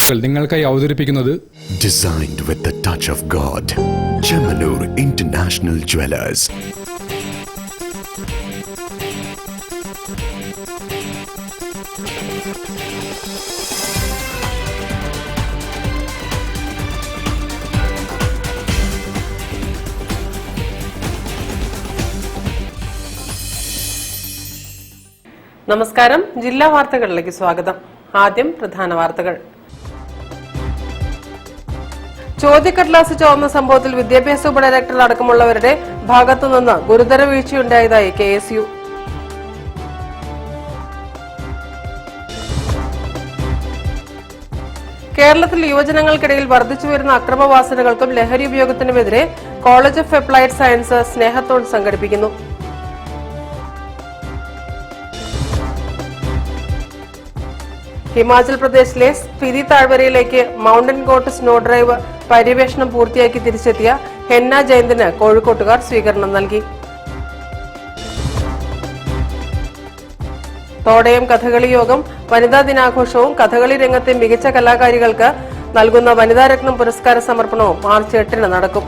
വാർത്തകൾ നിങ്ങൾക്കായി അവതരിപ്പിക്കുന്നത് Designed with the touch of God. Chemanur International Jewelers. നമസ്കാരം. ജില്ലാ വാർത്തകളിലേക്ക് സ്വാഗതം. ആദ്യം പ്രധാന വാർത്തകൾ. ചോദ്യക്കടലാസ് ചോർന്ന സംഭവത്തിൽ വിദ്യാഭ്യാസ ഉപഡയറക്ടർ അടക്കമുള്ളവരുടെ ഭാഗത്തുനിന്ന് ഗുരുതര വീഴ്ചയുണ്ടായതായി KSU. കേരളത്തിൽ യുവജനങ്ങൾക്കിടയിൽ വർദ്ധിച്ചുവരുന്ന അക്രമവാസനകൾക്കും ലഹരി ഉപയോഗത്തിനുമെതിരെ കോളേജ് ഓഫ് അപ്ലൈഡ് സയൻസ് സ്നേഹത്തോൺ സംഘടിപ്പിക്കുന്നു. ഹിമാചൽ പ്രദേശിലെ സ്പിതി താഴ്വരയിലേക്ക് മൌണ്ടൻ ഗോട്ട് സ്നോ ഡ്രൈവ് പര്യവേഷണം പൂർത്തിയാക്കി തിരിച്ചെത്തിയ ഹെന്ന ജയന്തിന് കോഴിക്കോട്ടുകാർ സ്വീകരണം നൽകി. തോടയം കഥകളി യോഗം വനിതാ ദിനാഘോഷവും കഥകളി രംഗത്തെ മികച്ച കലാകാരികൾക്ക് നൽകുന്ന വനിതാരത്നം പുരസ്കാര സമർപ്പണവും മാർച്ച് 8 നടക്കും.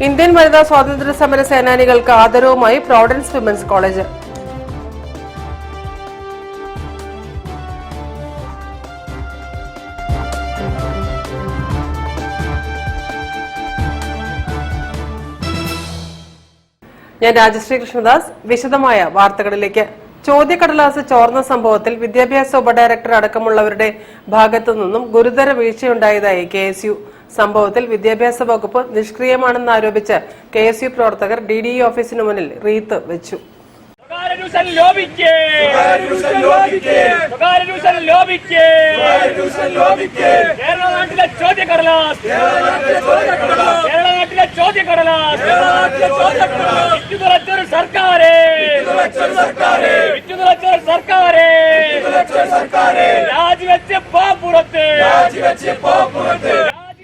ഇന്ത്യൻ വനിതാ സ്വാതന്ത്ര്യ സമര സേനാനികൾക്ക് ആദരവുമായി പ്രോവിഡൻസ് വിമൻസ് കോളേജ്. ഞാൻ രാജശ്രീ കൃഷ്ണദാസ്. വിശദമായ വാർത്തകളിലേക്ക്. ചോദ്യക്കടലാസ് ചോർന്ന സംഭവത്തിൽ വിദ്യാഭ്യാസ ഉപഡയറക്ടർ അടക്കമുള്ളവരുടെ ഭാഗത്തുനിന്നും ഗുരുതര വീഴ്ചയുണ്ടായതായി KSU. സംഭവത്തിൽ വിദ്യാഭ്യാസ വകുപ്പ് നിഷ്ക്രിയമാണെന്നാരോപിച്ച് KSU പ്രവർത്തകർ DDE ഓഫീസിന് മുന്നിൽ റീത്ത് വെച്ചു.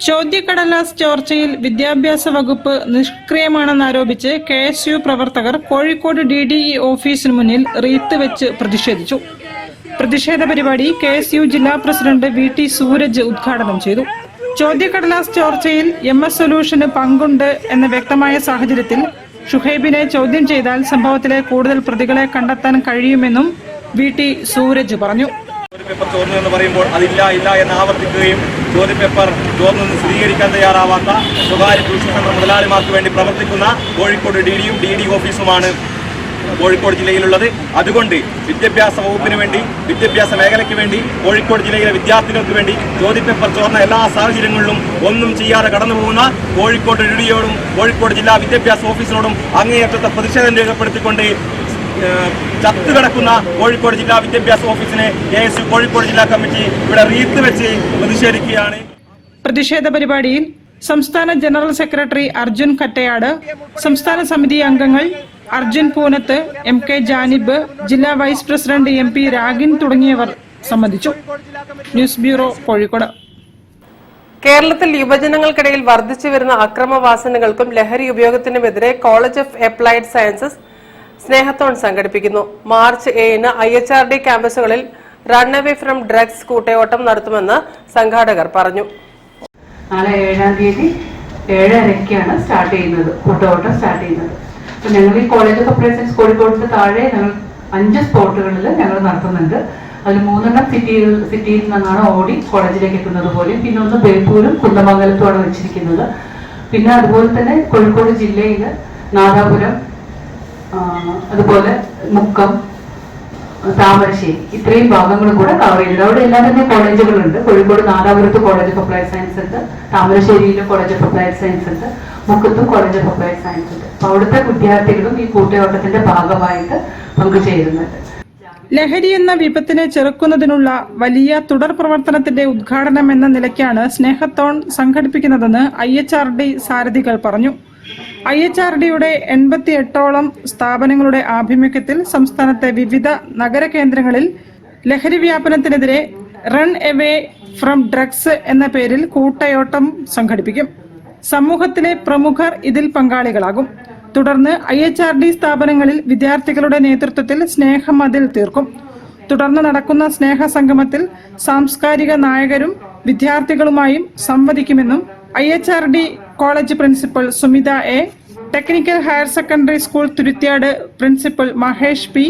ചോദ്യക്കടലാസ് ചോർച്ചയിൽ വിദ്യാഭ്യാസ വകുപ്പ് നിഷ്ക്രിയമാണെന്നാരോപിച്ച് KSU പ്രവർത്തകർ കോഴിക്കോട് DDE ഓഫീസിന് മുന്നിൽ റീത്ത് വെച്ച് പ്രതിഷേധിച്ചു. പ്രതിഷേധ പരിപാടി KSU ജില്ലാ പ്രസിഡന്റ് VT സൂരജ് ഉദ്ഘാടനം ചെയ്തു. ചോദ്യക്കടലാസ് ചോർച്ചയിൽ MS സൊല്യൂഷന് പങ്കുണ്ട് എന്ന് വ്യക്തമായ സാഹചര്യത്തിൽ ഷുഹൈബിനെ ചോദ്യം ചെയ്താൽ സംഭവത്തിലെ കൂടുതൽ പ്രതികളെ കണ്ടെത്താൻ കഴിയുമെന്നും VT സൂരജ് പറഞ്ഞു. ചോദ്യപേപ്പർ ചോർന്നു എന്ന് പറയുമ്പോൾ അതില്ല ഇല്ല എന്ന് ആവർത്തിക്കുകയും ചോദ്യപേപ്പർ ചോർന്നെന്ന് സ്ഥിരീകരിക്കാൻ തയ്യാറാവാത്ത സ്വകാര്യ ട്യൂഷൻ സെന്റർ മുതലാളിമാർക്ക് വേണ്ടി പ്രവർത്തിക്കുന്ന കോഴിക്കോട് DDE ഓഫീസുമാണ് കോഴിക്കോട് ജില്ലയിലുള്ളത്. അതുകൊണ്ട് വിദ്യാഭ്യാസ വകുപ്പിന് വേണ്ടി, വിദ്യാഭ്യാസ മേഖലയ്ക്ക് വേണ്ടി, കോഴിക്കോട് ജില്ലയിലെ വിദ്യാർത്ഥികൾക്ക് വേണ്ടി ചോദ്യപേപ്പർ ചോർന്ന എല്ലാ സാഹചര്യങ്ങളിലും ഒന്നും ചെയ്യാതെ കടന്നുപോകുന്ന കോഴിക്കോട് DDEയോടും കോഴിക്കോട് ജില്ലാ വിദ്യാഭ്യാസ ഓഫീസിനോടും അങ്ങേയറ്റത്തെ പ്രതിഷേധം രേഖപ്പെടുത്തിക്കൊണ്ട് ചത്തുകിടക്കുന്ന കോഴിക്കോട് ജില്ലാ വിദ്യാഭ്യാസ ഓഫീസിനെ KSU കോഴിക്കോട് ജില്ലാ കമ്മിറ്റി ഇവിടെ റീത്ത് വെച്ച് പ്രതിഷേധിക്കുകയാണ്. പ്രതിഷേധ പരിപാടിയിൽ സംസ്ഥാന ജനറൽ സെക്രട്ടറി അർജുൻ കട്ടയാട്, സംസ്ഥാന സമിതി അംഗങ്ങൾ അർജുൻ പൂനത്ത്, MK ജാനിബ്, ജില്ലാ വൈസ് പ്രസിഡന്റ് MP രാഗിൻ തുടങ്ങിയവർ സംബന്ധിച്ചു. News bureau, Kozhikode. കേരളത്തിൽ യുവജനങ്ങൾക്കിടയിൽ വർദ്ധിച്ചു വരുന്ന അക്രമവാസനകൾക്കും ലഹരി ഉപയോഗത്തിനുമെതിരെ കോളേജ് ഓഫ് അപ്ലൈഡ് സയൻസസ് സ്നേഹത്തോൺ സംഘടിപ്പിക്കുന്നു. മാർച്ച് 7 IHRD ക്യാമ്പസുകളിൽ റൺ അവേ ഫ്രം ഡ്രഗ്സ് കൂട്ടയോട്ടം നടത്തുമെന്ന് സംഘാടകർ പറഞ്ഞു. നാളെ 7-ാം തീയതി 7:30-ക്കാണ് സ്റ്റാർട്ട് ചെയ്യുന്നത്, കൂട്ടയോട്ടം സ്റ്റാർട്ട് ചെയ്യുന്നത്. അപ്പോൾ ഞങ്ങൾ ഈ college of applied science Kozhikode താഴെ ഞങ്ങൾ 5 സ്പോട്ടുകളിൽ ഞങ്ങൾ നടത്തുന്നുണ്ട്. അതിൽ 3 സിറ്റിയിൽ നിന്നാണ് ഓടി കോളേജിലേക്ക് എത്തുന്നത് പോലെയും, പിന്നെ 1 ബേപ്പൂരും കുന്ദമംഗലത്തുമാണ് വെച്ചിരിക്കുന്നത്. പിന്നെ അതുപോലെ തന്നെ കോഴിക്കോട് ജില്ലയിൽ നാദാപുരം, അതുപോലെ മുക്കം, താമരശ്ശേരി, ഇത്രയും ഭാഗങ്ങളും കൂടെ കവർ ചെയ്തത്. അവിടെ എല്ലാം തന്നെ കോളേജുകളുണ്ട്. കോഴിക്കോട് നാദാപുരത്ത് കോളേജ് ഓഫ് അപ്ലൈഡ് സയൻസ് ഉണ്ട്, താമരശ്ശേരിയിലും കോളേജ് ഓഫ് അപ്ലൈഡ് സയൻസ് ഉണ്ട്, മുക്കത്തും കോളേജ് ഓഫ് അപ്ലൈഡ് സയൻസ് ഉണ്ട്. അപ്പൊ അവിടുത്തെ വിദ്യാർത്ഥികളും ഈ കൂട്ടയോട്ടത്തിന്റെ ഭാഗമായിട്ട് പങ്കുചേരുന്നുണ്ട്. ലഹരി എന്ന വിപത്തിനെ ചെറുക്കുന്നതിനുള്ള വലിയ തുടർ പ്രവർത്തനത്തിന്റെ ഉദ്ഘാടനം എന്ന നിലയ്ക്കാണ് സ്നേഹത്തോൺ സംഘടിപ്പിക്കുന്നതെന്ന് IHRD സാരഥികൾ പറഞ്ഞു. IHRDയുടെ 88ഓളം സ്ഥാപനങ്ങളുടെ ആഭിമുഖ്യത്തിൽ സംസ്ഥാനത്തെ വിവിധ നഗര കേന്ദ്രങ്ങളിൽ ലഹരി വ്യാപനത്തിനെതിരെ റൺ അവേ ഫ്രം ഡ്രഗ്സ് എന്ന പേരിൽ കൂട്ടയോട്ടം സംഘടിപ്പിക്കും. സമൂഹത്തിലെ പ്രമുഖർ ഇതിൽ പങ്കാളികളാകും. തുടർന്ന് IHRD സ്ഥാപനങ്ങളിൽ വിദ്യാർത്ഥികളുടെ നേതൃത്വത്തിൽ സ്നേഹമതിൽ തീർക്കും. തുടർന്ന് നടക്കുന്ന സ്നേഹസംഗമത്തിൽ സാംസ്കാരിക നായകരും വിദ്യാർത്ഥികളുമായും സംവദിക്കുമെന്നും IHRD college principal Sumitha A, technical higher secondary school Thuruthyad principal Mahesh P,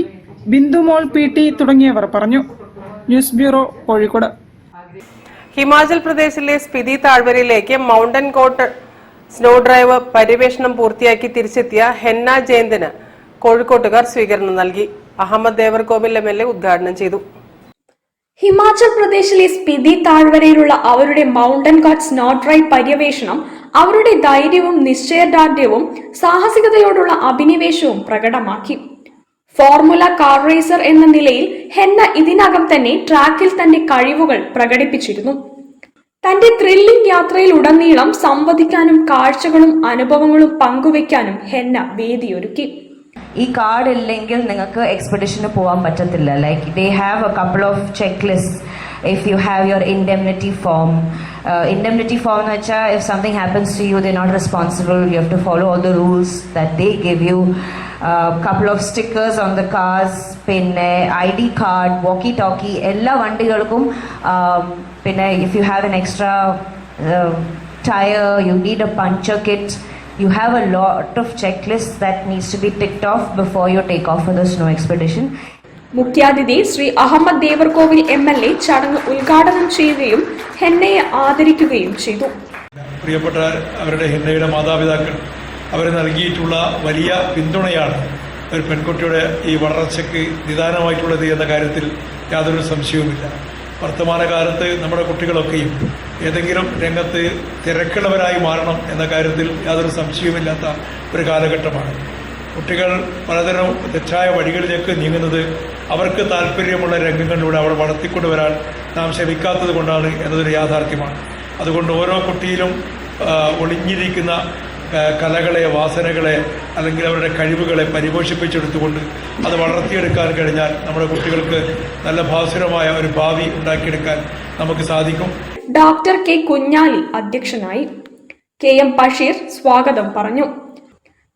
Bindumol PT തുടങ്ങിയവർ പറഞ്ഞു. News bureau, Kozhikode. ഹിമാചൽ പ്രദേശിലെ സ്പിതി താഴ്വരയിലേക്ക് മൗണ്ടൻ കോട്ട് സ്നോ ഡ്രൈവ് പര്യവേഷണം പൂർത്തിയാക്കി തിരിച്ചെത്തിയ ഹെന്ന ജയന്തിന് കോഴിക്കോട്ടുകാർ സ്വീകരണം നൽകി. അഹമ്മദ് ദേവർകോവിൽ MLA ഉദ്ഘാടനം ചെയ്തു. ഹിമാചൽ പ്രദേശിലെ സ്പിതി താഴ്വരയിലുള്ള അവരുടെ മൗണ്ടൻ കോട്ട് സ്നോ ഡ്രൈവ് പര്യവേഷണം അവരുടെ ധൈര്യവും നിശ്ചയദാർഢ്യവും സാഹസികതയോടുള്ള അഭിനിവേശവും പ്രകടമാക്കി. ഫോർമുല കാർ റേസർ എന്ന നിലയിൽ ഹെന്ന ഇതിനകം തന്നെ ട്രാക്കിൽ തന്റെ കഴിവുകൾ പ്രകടിപ്പിച്ചിരുന്നു. തന്റെ ത്രില്ലിംഗ് യാത്രയിലുടനീളം സംവദിക്കാനും കാഴ്ചകളും അനുഭവങ്ങളും പങ്കുവെക്കാനും ഹെന്ന വേദിയൊരുക്കി. ഈ കാർഡ് ഇല്ലെങ്കിൽ നിങ്ങൾക്ക് എക്സ്പെഡിഷന് പോകാൻ പറ്റത്തില്ല. Like they have a couple of checklist. If you have your indemnity form എന്ന് വെച്ചാൽ if something happens to you they not responsible. You have to follow all the rules that they give you. Couple of stickers on the cars, പിന്നെ ID card, walkie talkie എല്ലാ വണ്ടികൾക്കും. പിന്നെ if you have an extra tyre, you need a puncture kit. You have a lot of checklists that needs to be ticked off before you take off for the snow expedition. മുഖ്യാതിഥി Shri Ahmed Devarkovil MLA ചടങ്ങ് ഉദ്ഘാടനം ചെയ്യുകയും ഹെന്നയെ ആദരിക്കുകയും ചെയ്തു. പ്രിയപ്പെട്ട അവരുടെ ഹെന്നയുടെ മാതാപിതാക്കൾ അവർ നൽകിയിട്ടുള്ള വലിയ പിന്തുണയാണ് ഒരു പെൺകുട്ടിയുടെ ഈ വളർച്ചയ്ക്ക് നിദാനമായിട്ടുള്ളത് എന്ന കാര്യത്തിൽ യാതൊരു സംശയവുമില്ല. വർത്തമാനകാലത്ത് നമ്മുടെ കുട്ടികളൊക്കെയും ഏതെങ്കിലും രംഗത്ത് തിരക്കുള്ളവരായി മാറണം എന്ന കാര്യത്തിൽ യാതൊരു സംശയവുമില്ലാത്ത ഒരു കാലഘട്ടമാണ്. കുട്ടികൾ പലതരം തെറ്റായ വഴികളിലേക്ക് നീങ്ങുന്നത് അവർക്ക് താല്പര്യമുള്ള രംഗങ്ങളിലൂടെ അവർ വളർത്തിക്കൊണ്ടുവരാൻ നാം ശ്രമിക്കാത്തത് കൊണ്ടാണ് എന്നതൊരു യാഥാർത്ഥ്യമാണ്. അതുകൊണ്ട് ഓരോ കുട്ടിയിലും ഒളിഞ്ഞിരിക്കുന്ന കലകളെ, വാസനകളെ അല്ലെങ്കിൽ അവരുടെ കഴിവുകളെ പരിപോഷിപ്പിച്ചെടുത്തുകൊണ്ട് അത് വളർത്തിയെടുക്കാൻ കഴിഞ്ഞാൽ നമ്മുടെ കുട്ടികൾക്ക് നല്ല ഭാസുരമായ ഒരു ഭാവി ഉണ്ടാക്കിയെടുക്കാൻ നമുക്ക് സാധിക്കും. Doctor K. കുഞ്ഞാലി അധ്യക്ഷനായി. KM ബഷീർ സ്വാഗതം പറഞ്ഞു.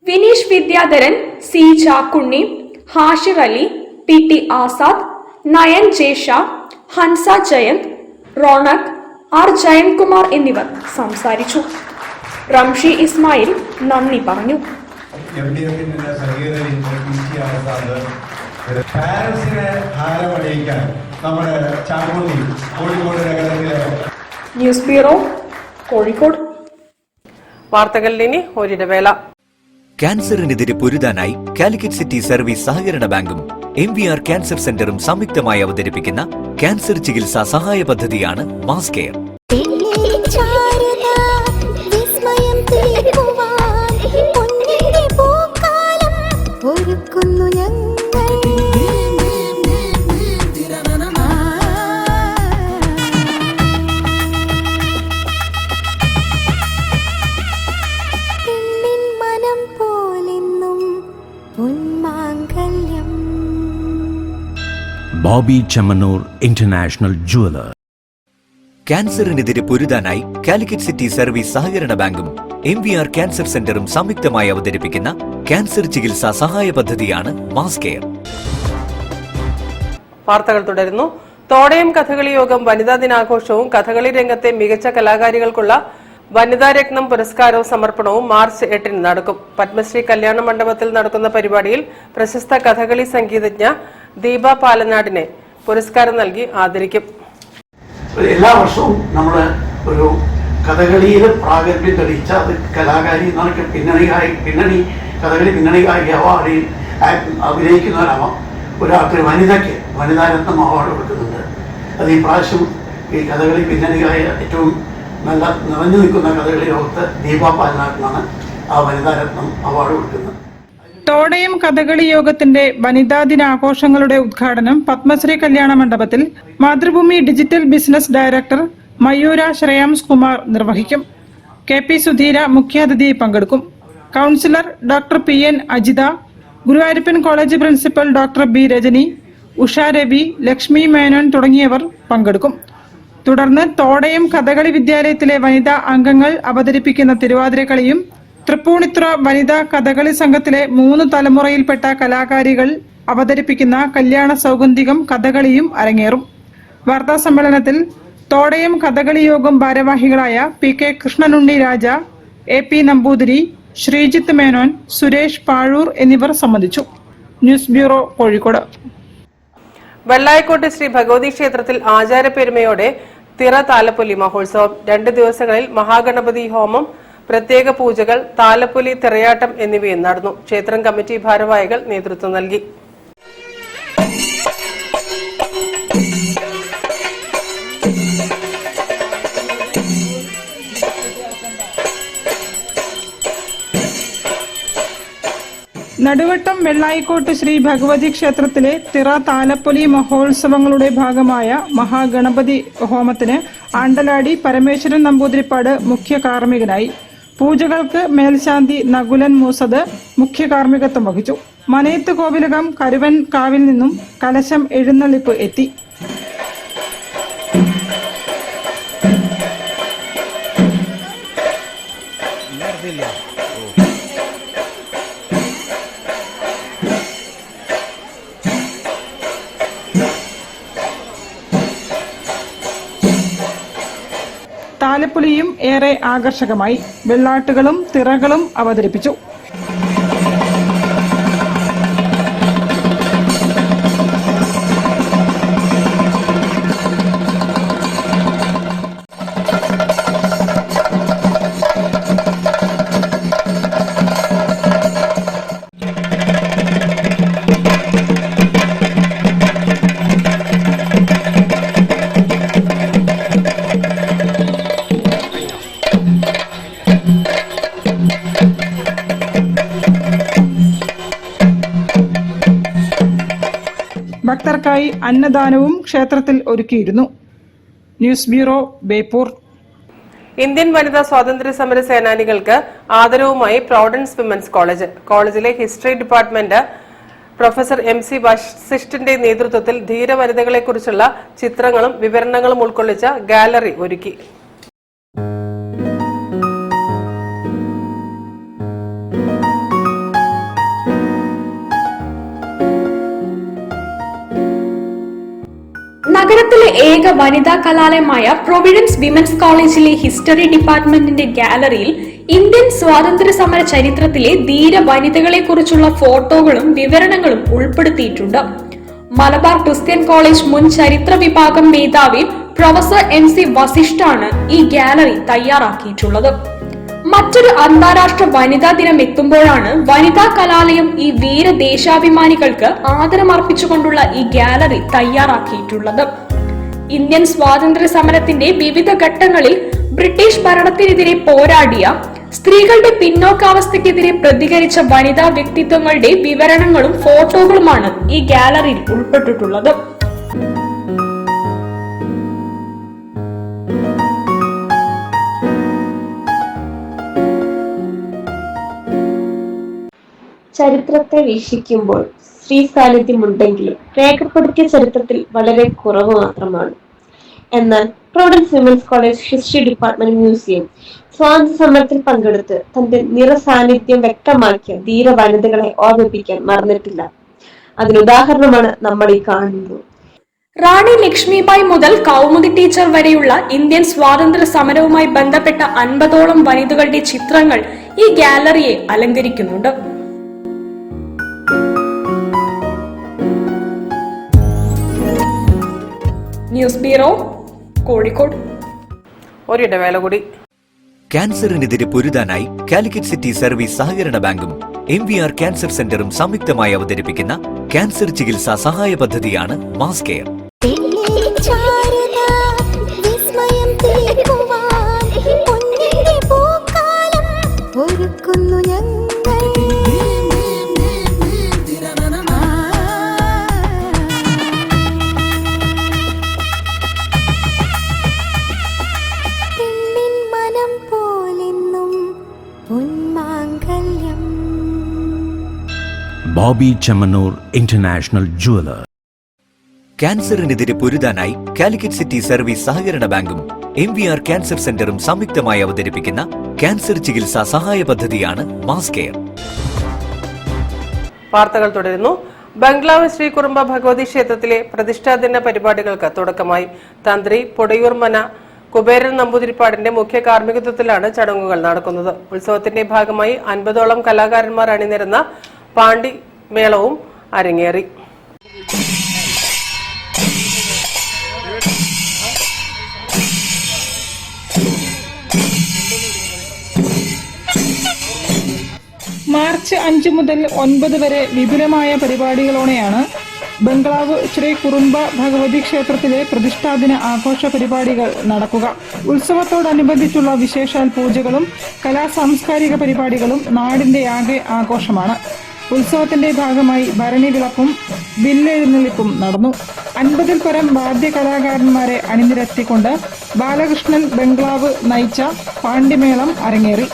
Vineesh Vidyadharan, C. Chakkunni, Hashir Ali, PT Azad, Nayan Jesha, Hansa Jayanth, Ronak, R. Jayanthkumar എന്നിവർ സംസാരിച്ചു. റംഷി ഇസ്മായിൽ നന്ദി പറഞ്ഞു. News bureau, Kozhikode. വാർത്തകളിൽ ഇനി ഒരിടവേള. ക്യാൻസറിനെതിരെ പൊരുതാനായി കാലിക്കറ്റ് സിറ്റി സർവീസ് സഹകരണ ബാങ്കും MVR ക്യാൻസർ സെന്ററും സംയുക്തമായി അവതരിപ്പിക്കുന്ന ക്യാൻസർ ചികിത്സാ സഹായ പദ്ധതിയാണ് mass care. Boby Chemmanur international jeweller. ക്യാൻസറിനെതിരെ പൊരുതാനായി കാലിക്കറ്റ് സിറ്റി സർവീസ് സഹകരണ ബാങ്കും MVR ക്യാൻസർ സെന്ററും സംയുക്തമായി അവതരിപ്പിക്കുന്ന ക്യാൻസർ ചികിത്സാ സഹായ പദ്ധതിയാണ് മാസ് കെയർ. വാർത്തകൾ തുടരുന്നു. തോടയം കഥകളി യോഗം വനിതാ ദിനാഘോഷവും കഥകളി രംഗത്തെ മികച്ച കലാകാരികൾക്കുള്ള വനിതാരത്നം പുരസ്കാരവും സമർപ്പണവും മാർച്ച് 8 നടക്കും. പത്മശ്രീ കല്യാണ മണ്ഡപത്തിൽ നടക്കുന്ന പരിപാടിയിൽ പ്രശസ്ത കഥകളി സംഗീതജ്ഞ ദീപ പാലനാടിനെ പുരസ്കാരം നൽകി ആദരിക്കും. എല്ലാ വർഷവും നമ്മൾ ഒരു കഥകളിയിൽ പ്രാഗൽഭ്യം തെളിയിച്ച കലാകാരി പിന്നണി കഥകളി പിന്നണി ഗായിക അവാർഡിൽ അഭിനയിക്കുന്നവരാവാം ഒരാൾക്ക് വനിതയ്ക്ക് വനിതാരത്നം അവാർഡ് കൊടുക്കുന്നുണ്ട്. അത് ഈ പ്രാവശ്യം ഈ കഥകളി പിന്നണിയായ ഏറ്റവും നല്ല നിറഞ്ഞു നിൽക്കുന്ന കഥകളി ലോകത്ത് ദീപ പാലനാടിനാണ് ആ വനിതാരത്നം അവാർഡ് കൊടുക്കുന്നത്. തോടയം കഥകളി യോഗത്തിന്റെ വനിതാ ദിനാഘോഷങ്ങളുടെ ഉദ്ഘാടനം പത്മശ്രീ കല്യാണ മണ്ഡപത്തിൽ Mathrubhumi digital business director Mayura Shreyams Kumar നിർവഹിക്കും. KP സുധീര മുഖ്യാതിഥിയായി പങ്കെടുക്കും. Councillor doctor PN Ajitha, Guruvayurappan college principal doctor B Rajani, Usha Ravi, Lakshmi Menon തുടങ്ങിയവർ പങ്കെടുക്കും. തുടർന്ന് തോടയം കഥകളി വിദ്യാലയത്തിലെ വനിതാ അംഗങ്ങൾ അവതരിപ്പിക്കുന്ന തിരുവാതിരക്കളിയും തൃപ്പൂണിത്തുറ വനിതാ കഥകളി സംഘത്തിലെ 3 തലമുറയിൽപ്പെട്ട കലാകാരികൾ അവതരിപ്പിക്കുന്ന കല്യാണ സൗഗന്ധികം കഥകളിയും അരങ്ങേറും. വാർത്താ സമ്മേളനത്തിൽ തോടയം കഥകളി യോഗം ഭാരവാഹികളായ PK കൃഷ്ണനുണ്ണി രാജ, AP നമ്പൂതിരി, ശ്രീജിത്ത് മേനോൻ, സുരേഷ് പാഴൂർ എന്നിവർ സംബന്ധിച്ചു. News bureau, Kozhikode. വെള്ളായിക്കോട്ട് ശ്രീ ഭഗവതി ക്ഷേത്രത്തിൽ ആചാരപ്പെരുമയോടെ തിറ താലപ്പൊലി മഹോത്സവം. 2 ദിവസങ്ങളിൽ മഹാഗണപതി ഹോമം, പ്രത്യേക പൂജകൾ, താലപ്പൊലി, തിറയാട്ടം എന്നിവയും നടന്നു. ക്ഷേത്രം കമ്മിറ്റി ഭാരവാഹികൾ നേതൃത്വം നൽകി. നടുവട്ടം വെള്ളായിക്കോട്ട് ശ്രീ ഭഗവതി ക്ഷേത്രത്തിലെ തിറ താലപ്പൊലി മഹോത്സവങ്ങളുടെ ഭാഗമായ മഹാഗണപതി ഹോമത്തിന് ആണ്ടലാടി പരമേശ്വരൻ നമ്പൂതിരിപ്പാട് മുഖ്യ കാർമ്മികനായി. പൂജകൾക്ക് മേൽശാന്തി നകുലൻ മൂസദ് മുഖ്യ കാർമ്മികത്വം വഹിച്ചു. മനയത്ത് കോവിലകം കരുവൻ കാവിൽ നിന്നും കലശം എഴുന്നള്ളിപ്പ് എത്തി. താലപ്പൊലിയും ഏറെ ആകർഷകമായി. വെള്ളാട്ടുകളും തിറകളും അവതരിപ്പിച്ചു. ഭക്തർക്കായി അന്നദാനവും ക്ഷേത്രത്തിൽ ഒരുക്കിയിരുന്നു. News bureau, Beypore. ഇന്ത്യൻ വനിതാ സ്വാതന്ത്ര്യ സമര സേനാനികൾക്ക് ആദരവുമായി പ്രൊവിഡൻസ് വിമൻസ് കോളേജ്. കോളേജിലെ ഹിസ്റ്ററി ഡിപ്പാർട്ട്മെന്റ് പ്രൊഫസർ MC വശിഷ്ഠന്റെ നേതൃത്വത്തിൽ ധീര വനിതകളെക്കുറിച്ചുള്ള ചിത്രങ്ങളും വിവരണങ്ങളും ഉൾക്കൊള്ളിച്ച ഗാലറി ഒരുക്കി. നഗരത്തിലെ ഏക വനിതാ കലാലയമായ പ്രൊവിഡൻസ് വിമൻസ് കോളേജിലെ ഹിസ്റ്ററി ഡിപ്പാർട്ട്മെന്റിന്റെ ഗാലറിയിൽ ഇന്ത്യൻ സ്വാതന്ത്ര്യ സമര ചരിത്രത്തിലെ ധീര വനിതകളെ കുറിച്ചുള്ള ഫോട്ടോകളും വിവരണങ്ങളും ഉൾപ്പെടുത്തിയിട്ടുണ്ട്. മലബാർ ക്രിസ്ത്യൻ കോളേജ് മുൻ ചരിത്ര വിഭാഗം മേധാവി പ്രൊഫസർ MC വശിഷ്ഠാണ് ഈ ഗാലറി തയ്യാറാക്കിയിട്ടുള്ളത്. മറ്റൊരു അന്താരാഷ്ട്ര വനിതാ ദിനം എത്തുമ്പോഴാണ് വനിതാ കലാലയം ഈ വീര ദേശാഭിമാനികൾക്ക് ആദരമർപ്പിച്ചുകൊണ്ടുള്ള ഈ ഗാലറി തയ്യാറാക്കിയിട്ടുള്ളത്. ഇന്ത്യൻ സ്വാതന്ത്ര്യ സമരത്തിന്റെ വിവിധ ഘട്ടങ്ങളിൽ ബ്രിട്ടീഷ് ഭരണത്തിനെതിരെ പോരാടിയ, സ്ത്രീകളുടെ പിന്നോക്കാവസ്ഥയ്ക്കെതിരെ പ്രതികരിച്ച വനിതാ വ്യക്തിത്വങ്ങളുടെ വിവരണങ്ങളും ഫോട്ടോകളുമാണ് ഈ ഗാലറിയിൽ ഉൾപ്പെട്ടിട്ടുള്ളത്. ചരിത്രത്തെ വീക്ഷിക്കുമ്പോൾ സ്ത്രീ സാന്നിധ്യമുണ്ടെങ്കിലും രേഖപ്പെടുത്തിയ ചരിത്രത്തിൽ വളരെ കുറവ് മാത്രമാണ്. എന്നാൽ Providence women's college history department museum സ്വാതന്ത്ര്യ സമരത്തിൽ പങ്കെടുത്ത് തന്റെ നിറസാന്നിധ്യം വ്യക്തമാക്കിയ ധീര വനിതകളെ ഓർമ്മിപ്പിക്കാൻ മറന്നിട്ടില്ല. അതിനുദാഹരണമാണ് നമ്മൾ ഈ കാണുന്നത്. റാണി ലക്ഷ്മിബായി മുതൽ കൗമുദി ടീച്ചർ വരെയുള്ള ഇന്ത്യൻ സ്വാതന്ത്ര്യ സമരവുമായി ബന്ധപ്പെട്ട 50ഓളം വനിതകളുടെ ചിത്രങ്ങൾ ഈ ഗാലറിയെ അലങ്കരിക്കുന്നുണ്ട്. News bureau, Kozhikode. ഒരിടവേള കൂടി. ക്യാൻസറിനെതിരെ പൊരുതാനായി കാലിക്കറ്റ് സിറ്റി സർവീസ് സഹകരണ ബാങ്കും MVR ക്യാൻസർ സെന്ററും സംയുക്തമായി അവതരിപ്പിക്കുന്ന ക്യാൻസർ ചികിത്സാ സഹായ പദ്ധതിയാണ് mass care. Boby Chemmanur international jeweller. ക്യാൻസറിനെതിരെ പൊരുതാനായി കാലിക്കറ്റ് സിറ്റി സർവീസ് സഹകരണ ബാങ്കും MVR ക്യാൻസർ സെന്ററും സംയുക്തമായി അവതരിപ്പിക്കുന്ന ക്യാൻസർ ചികിത്സാ സഹായ പദ്ധതിയാണ് മാസ് കെയർ. വാർത്തകൾ തുടരുന്നു. ബംഗ്ലാവ് ശ്രീ കുറുമ്പ ഭഗവതി ക്ഷേത്രത്തിലെ പ്രതിഷ്ഠാദിന പരിപാടികൾക്ക് തുടക്കമായി. തന്ത്രി പൊടയൂർ മന കുബേരൻ നമ്പൂതിരിപ്പാടിന്റെ മുഖ്യ കാർമ്മികത്വത്തിലാണ് ചടങ്ങുകൾ നടക്കുന്നത്. ഉത്സവത്തിന്റെ ഭാഗമായി 50ഓളം കലാകാരന്മാർ അണിനിരന്ന പാണ്ടി മേളവും അരങ്ങേറി. മാർച്ച് 5 മുതൽ 9 വരെ വിപുലമായ പരിപാടികളോടെയാണ് ബംഗ്ലാവ് ശ്രീ കുറുമ്പ ഭഗവതി ക്ഷേത്രത്തിലെ പ്രതിഷ്ഠാദിന ആഘോഷ പരിപാടികൾ നടക്കുക. ഉത്സവത്തോടനുബന്ധിച്ചുള്ള വിശേഷാൽ പൂജകളും സാംസ്കാരിക പരിപാടികളും നാടിന്റെ ആകെ ആഘോഷമാണ്. ഉത്സവത്തിന്റെ ഭാഗമായി ഭരണി വിളക്കും വില്ലെഴുന്നള്ളിപ്പും നടന്നു. 50ൽ പരം വാദ്യ കലാകാരന്മാരെ അണിനിരത്തിക്കൊണ്ട് ബാലകൃഷ്ണൻ ബംഗ്ലാവ് നയിച്ച പാണ്ടിമേളം അരങ്ങേറി.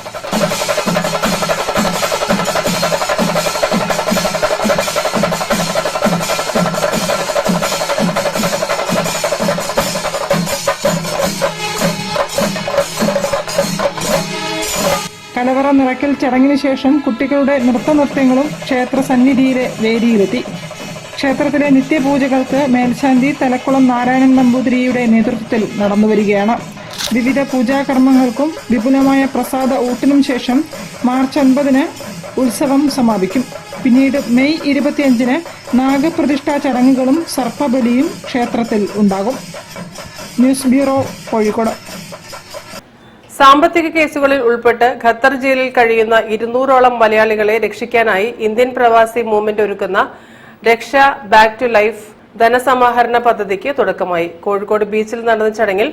കലവറ നിറയ്ക്കൽ ചടങ്ങിന് ശേഷം കുട്ടികളുടെ നൃത്തനൃത്യങ്ങളും ക്ഷേത്ര സന്നിധിയിലെ വേദിയിലെത്തി. ക്ഷേത്രത്തിലെ നിത്യപൂജകൾക്ക് മേൽശാന്തി തലക്കുളം നാരായണൻ നമ്പൂതിരിയുടെ നേതൃത്വത്തിൽ നടന്നുവരികയാണ്. വിവിധ പൂജാകർമ്മങ്ങൾക്കും വിപുലമായ പ്രസാദ ഊട്ടിനും ശേഷം മാർച്ച് 9 ഉത്സവം സമാപിക്കും. പിന്നീട് മെയ് 25 നാഗപ്രതിഷ്ഠാ ചടങ്ങുകളും സർപ്പബലിയും ക്ഷേത്രത്തിൽ ഉണ്ടാകും. News bureau, Kozhikode. സാമ്പത്തിക കേസുകളിൽ ഉൾപ്പെട്ട് ഖത്തർ ജയിലിൽ കഴിയുന്ന 200ഓളം മലയാളികളെ രക്ഷിക്കാനായി ഇന്ത്യൻ പ്രവാസി മൂവ്മെന്റ് ഒരുക്കുന്ന രക്ഷ ബാക്ക് ടു ലൈഫ് ധനസമാഹരണ പദ്ധതിക്ക് തുടക്കമായി. കോഴിക്കോട് ബീച്ചിൽ നടന്ന ചടങ്ങിൽ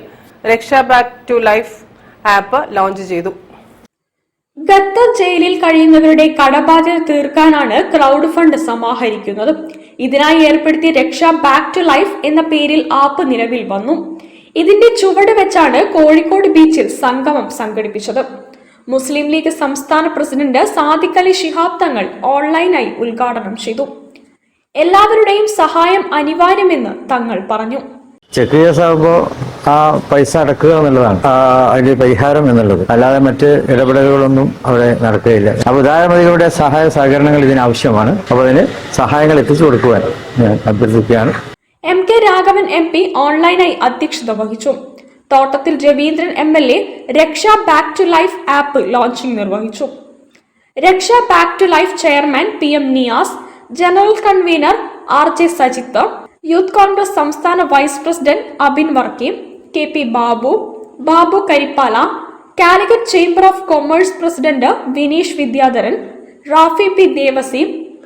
Raksha back to life app launch ചെയ്തു. ഖത്തർ ജയിലിൽ കഴിയുന്നവരുടെ കടബാധ്യത തീർക്കാനാണ് ക്രൗഡ് ഫണ്ട് സമാഹരിക്കുന്നത്. ഇതിനായി ഏർപ്പെടുത്തിയ രക്ഷ ബാക്ക് ടു ലൈഫ് എന്ന പേരിൽ ആപ്പ് നിലവിൽ വന്നു. ഇതിന്റെ ചുവട് വെച്ചാണ് കോഴിക്കോട് ബീച്ചിൽ സംഗമം സംഘടിപ്പിച്ചത്. മുസ്ലിം ലീഗ് സംസ്ഥാന പ്രസിഡന്റ് സാദിഖ് അലി ശിഹാബ് തങ്ങൾ ഓൺലൈനായി ഉദ്ഘാടനം ചെയ്തു. എല്ലാവരുടെയും സഹായം അനിവാര്യമെന്ന് തങ്ങൾ പറഞ്ഞു. ചെക്ക് കേസാകുമ്പോൾ ആ പൈസ അടക്കുക എന്നുള്ളതാണ് അതിന്റെ പരിഹാരം എന്നുള്ളത്, അല്ലാതെ മറ്റ് ഇടപെടലുകളൊന്നും അവിടെ നടക്കുകയില്ല. അപ്പോൾ ധാരാളമതികളുടെ സഹായ സഹകരണങ്ങൾ ഇതിനാവശ്യമാണ്. അപ്പോൾ അതിന് സഹായങ്ങൾ എത്തിച്ചു കൊടുക്കുവാൻ ഞാൻ അഭ്യർത്ഥിക്കുകയാണ്. MK രാഘവൻ MP ഓൺലൈനായി അധ്യക്ഷത വഹിച്ചു. Thottathil Raveendran MLA Raksha back to life app launching നിർവഹിച്ചു. Raksha back to life chairman PM Niyas, general convener RJ Sajith, youth Congress സംസ്ഥാന vice president Abin Varkey, KP Babu Karippala, Calicut chamber of commerce president Vineesh Vidyadharan, Rafi P Devasi,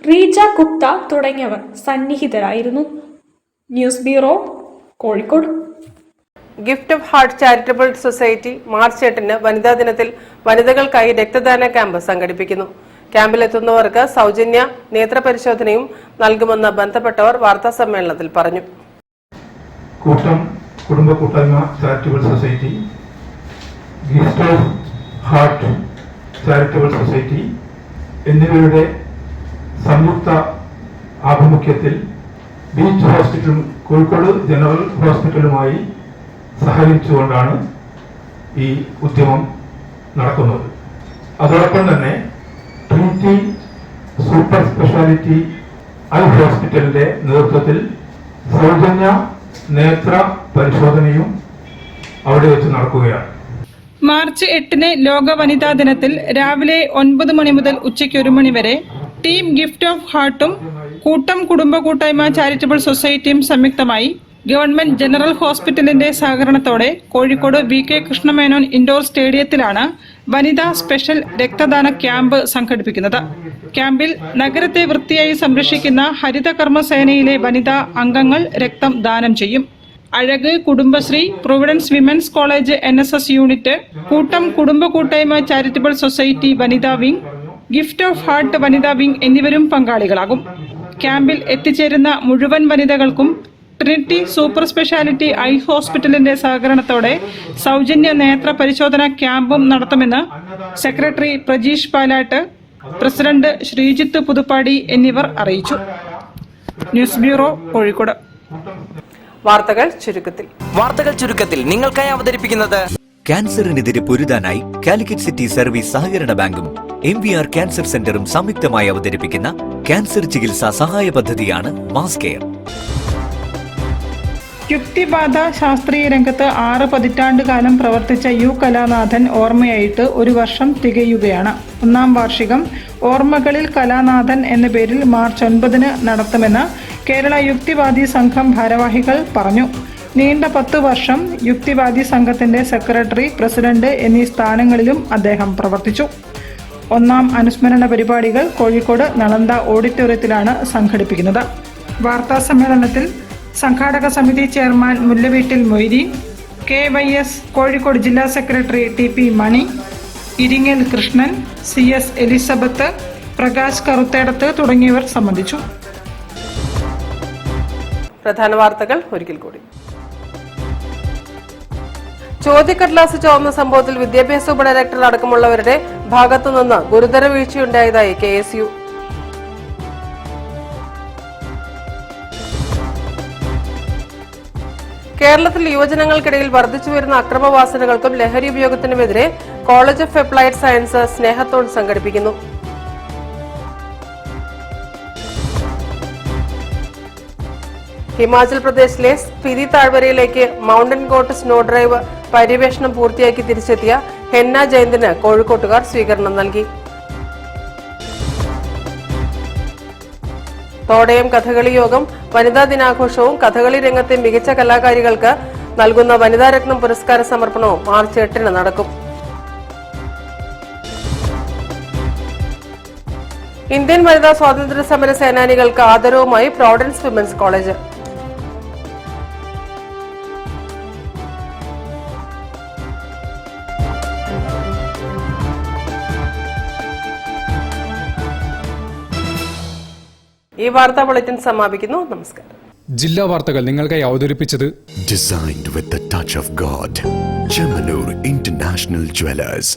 Reeja Gupta തുടങ്ങിയവർ സന്നിഹിതരായിരുന്നു. News bureau, Kozhikode. Gift of heart charitable society March 8 വനിതാ ദിനത്തിൽ വനിതകൾക്കായി രക്തദാന camp സംഘടിപ്പിക്കുന്നു. ക്യാമ്പിലെത്തുന്നവർക്ക് സൗജന്യ നേത്രപരിശോധനയും നൽകുമെന്ന് ബന്ധപ്പെട്ടവർ വാർത്താ സമ്മേളനത്തിൽ പറഞ്ഞു. കൂട്ടം കുടുംബ കൂട്ടായ്മ charitable society, gift of heart charitable society എന്നിവയുടെ സംയുക്ത ആഭിമുഖ്യത്തിൽ ബീച്ച് ഹോസ്പിറ്റലും കോഴിക്കോട് ജനറൽ ഹോസ്പിറ്റലുമായി സഹകരിച്ചുകൊണ്ടാണ് ഈ ഉദ്യമം നടക്കുന്നത്. അതോടൊപ്പം തന്നെ ട്രിനിറ്റി സൂപ്പർ സ്പെഷ്യാലിറ്റി ഐ ഹോസ്പിറ്റലിന്റെ നേതൃത്വത്തിൽ സൗജന്യ നേത്ര പരിശോധനയും അവിടെ വെച്ച് നടക്കുകയാണ്. മാർച്ച് 8 ലോക വനിതാ ദിനത്തിൽ രാവിലെ 9 മണി മുതൽ ഉച്ചയ്ക്ക് 1 മണി വരെ ടീം ഗിഫ്റ്റ് ഓഫ് ഹാർട്ടും കൂട്ടം കുടുംബ കൂട്ടായ്മ ചാരിറ്റബിൾ സൊസൈറ്റിയും സംയുക്തമായി ഗവൺമെന്റ് ജനറൽ ഹോസ്പിറ്റലിന്റെ സഹകരണത്തോടെ കോഴിക്കോട് VK കൃഷ്ണമേനോൻ ഇൻഡോർ സ്റ്റേഡിയത്തിലാണ് വനിതാ സ്പെഷ്യൽ രക്തദാന ക്യാമ്പ് സംഘടിപ്പിക്കുന്നത്. ക്യാമ്പിൽ നഗരത്തെ വൃത്തിയായി സംരക്ഷിക്കുന്ന ഹരിത കർമ്മസേനയിലെ വനിതാ അംഗങ്ങൾ രക്തം ദാനം ചെയ്യും. Azhaku Kudumbashree, providence women's college NSS unit, കൂട്ടം കുടുംബ കൂട്ടായ്മ ചാരിറ്റബിൾ സൊസൈറ്റി വനിതാ വിംഗ്, ഗിഫ്റ്റ് ഓഫ് ഹാർട്ട് വനിതാ വിംഗ് എന്നിവരും പങ്കാളികളാകും. ക്യാമ്പിൽ എത്തിച്ചേരുന്ന മുഴുവൻ വനിതകൾക്കും ട്രിനിറ്റി സൂപ്പർ സ്പെഷ്യാലിറ്റി ഐ ഹോസ്പിറ്റലിന്റെ സഹകരണത്തോടെ സൗജന്യ നേത്ര പരിശോധന ക്യാമ്പും നടത്തുമെന്ന് സെക്രട്ടറി പ്രജീഷ് പാലാട്ട്, പ്രസിഡന്റ് ശ്രീജിത്ത് പുതുപ്പാടി എന്നിവർ അറിയിച്ചു. News bureau, Kozhikode. വാർത്തകൾ ചുരുക്കത്തിൽ നിങ്ങൾക്കായി അവതരിപ്പിക്കുന്നത് ക്യാൻസറിനെതിരെ പൊരുതാനായി കാലിക്കറ്റ് സിറ്റി സർവീസ് സഹകരണ ബാങ്കും MVR ക്യാൻസർ സെന്ററും സംയുക്തമായി അവതരിപ്പിക്കുന്ന ക്യാൻസർ ചികിത്സാ സഹായ പദ്ധതിയാണ് മാസ് കെയർ. യുക്തിബാധ ശാസ്ത്രീയ രംഗത്ത് 6 പതിറ്റാണ്ട് കാലം പ്രവർത്തിച്ച യു കലാനാഥൻ ഓർമ്മയായിട്ട് 1 വർഷം തികയുകയാണ്. 1-ാം വാർഷികം ഓർമ്മകളിൽ കലാനാഥൻ എന്ന പേരിൽ മാർച്ച് 9 നടത്തുമെന്ന് കേരള യുക്തിവാദി സംഘം ഭാരവാഹികൾ പറഞ്ഞു. നീണ്ട 10 വർഷം യുക്തിവാദി സംഘത്തിന്റെ സെക്രട്ടറി, പ്രസിഡന്റ് എന്നീ സ്ഥാനങ്ങളിലും അദ്ദേഹം പ്രവർത്തിച്ചു. 1-ാം അനുസ്മരണ പരിപാടികൾ കോഴിക്കോട് നളന്ദ ഓഡിറ്റോറിയത്തിലാണ് സംഘടിപ്പിക്കുന്നത്. വാർത്താ സമ്മേളനത്തിൽ സംഘാടക സമിതി ചെയർമാൻ മുല്ലവീട്ടിൽ മൊയ്തീൻ, KYS കോഴിക്കോട് ജില്ലാ സെക്രട്ടറി TP മണി, ഇരിങ്ങൽ കൃഷ്ണൻ, CS എലിസബത്ത്, പ്രകാശ് കറുത്തേടത്ത് തുടങ്ങിയവർ സംബന്ധിച്ചു. പ്രധാന വാർത്തകൾ ഒരിക്കൽ കൂടി. ചോദ്യക്കടലാസ് ചോർന്ന സംഭവത്തിൽ വിദ്യാഭ്യാസ ഉപഡയറക്ടർ അടക്കമുള്ളവരുടെ ഭാഗത്തുനിന്ന് ഗുരുതര വീഴ്ചയുണ്ടായതായി KSU. കേരളത്തിൽ യുവജനങ്ങൾക്കിടയിൽ വർദ്ധിച്ചുവരുന്ന അക്രമവാസനകൾക്കും ലഹരി ഉപയോഗത്തിനുമെതിരെ കോളേജ് ഓഫ് അപ്ലൈഡ് സയൻസ് സ്നേഹത്തോൺ സംഘടിപ്പിക്കുന്നു. ഹിമാചൽ പ്രദേശിലെ സ്പിതി താഴ്വരയിലേക്ക് മൗണ്ടൻ ഗോട്ട് സ്നോ ഡ്രൈവ് പര്യവേഷണം പൂർത്തിയാക്കി തിരിച്ചെത്തിയ ഹെന്ന ജയന്തിന് കോഴിക്കോട്ടുകാർ സ്വീകരണം നൽകി. തോടയം കഥകളി യോഗം വനിതാ ദിനാഘോഷവും കഥകളി രംഗത്തെ മികച്ച കലാകാരികൾക്ക് നൽകുന്ന വനിതാരത്നം പുരസ്കാര സമർപ്പണവും മാർച്ച് 8 നടക്കും. ഇന്ത്യൻ വനിതാ സ്വാതന്ത്ര്യ സമര സേനാനികൾക്ക് ആദരവുമായി പ്രോവിഡൻസ് വിമൻസ് കോളേജ്. ഈ വാർത്താ ബുള്ളറ്റിൻ സമാപിക്കുന്നു. നമസ്കാരം. ജില്ലാ വാർത്തകൾ നിങ്ങൾക്കായി അവതരിപ്പിച്ചത് Designed with the touch of God. Chemanur International Jewelers.